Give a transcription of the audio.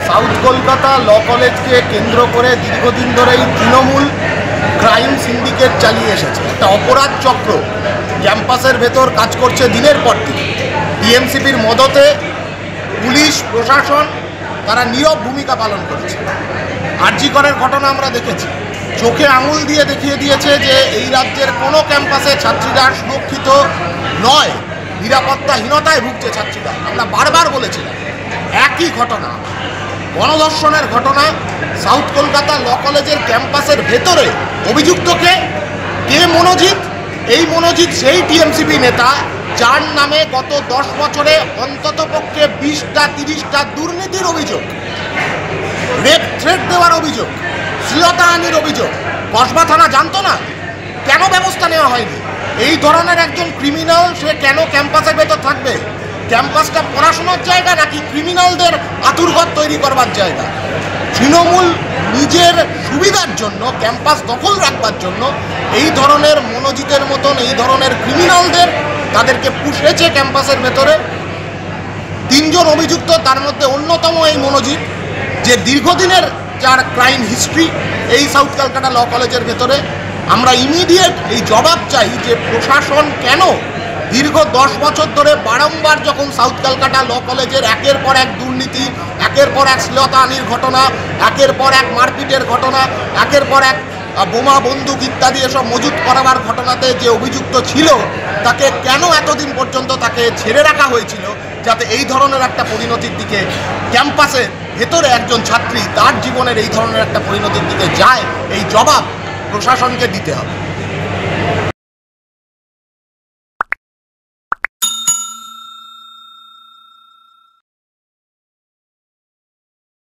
South Kolkata ল কলেজকে কেন্দ্র করে দীর্ঘদিন ধরেই তৃণমূল ক্রাইম সিন্ডিকেট চালিয়ে এসেছে। একটা অপরাধ চক্র ক্যাম্পাসের ভেতর কাজ করছে দিনের পর দিন। টিএমসিপির মদতে পুলিশ প্রশাসন তারা নীরব ভূমিকা পালন করেছে। আরজি করের ঘটনা আমরা দেখেছি, চোখে আঙুল দিয়ে দেখিয়ে দিয়েছে যে এই রাজ্যের কোনো ক্যাম্পাসে ছাত্রীরা সুরক্ষিত নয়, নিরাপত্তাহীনতায় ভুগছে ছাত্রীরা। আমরা বারবার বলেছিলাম একই ঘটনা, গণধর্ষণের ঘটনা সাউথ কলকাতা ল কলেজের ক্যাম্পাসের ভেতরে। অভিযুক্তকে কে? মনোজিৎ। এই মনোজিৎ সেই টিএমসিপি নেতা যার নামে গত 10 বছরে অন্ততপক্ষে 20টা-30টা দুর্নীতির অভিযোগ, রেপ থ্রেট দেওয়ার অভিযোগ, শ্লীলতাহানির অভিযোগ। কসবা থানা জানতো না? কেন ব্যবস্থা নেওয়া হয়নি? এই ধরনের একজন ক্রিমিনাল সে কেন ক্যাম্পাসের ভেতর থাকবে? ক্যাম্পাসটা পড়াশোনার জায়গা নাকি ক্রিমিনালদের আতুরঘর তৈরি করবার জায়গা? তৃণমূল নিজের সুবিধার জন্য, ক্যাম্পাস দখল রাখবার জন্য এই ধরনের মনোজিতের মতন এই ধরনের ক্রিমিনালদের তাদেরকে পুষেছে ক্যাম্পাসের ভেতরে। 3 জন অভিযুক্ত, তার মধ্যে অন্যতম এই মনোজিৎ, যে দীর্ঘদিনের যার ক্রাইম হিস্ট্রি এই সাউথ কলকাতা ল কলেজের ভেতরে। আমরা ইমিডিয়েট এই জবাব চাই যে প্রশাসন কেন দীর্ঘ 10 বছর ধরে বারংবার যখন সাউথ কলকাতা ল কলেজের একের পর এক দুর্নীতি, একের পর এক শ্লীলতাহানির ঘটনা, একের পর এক মারপিটের ঘটনা, একের পর এক বোমা বন্দুক ইত্যাদি এসব মজুত করাবার ঘটনাতে যে অভিযুক্ত ছিল তাকে কেন এতদিন পর্যন্ত তাকে ছেড়ে রাখা হয়েছিল, যাতে এই ধরনের একটা পরিণতির দিকে ক্যাম্পাসের ভেতরে একজন ছাত্রী তার জীবনের এই ধরনের একটা পরিণতির দিকে যায়, এই জবাব প্রশাসনকে দিতে হবে।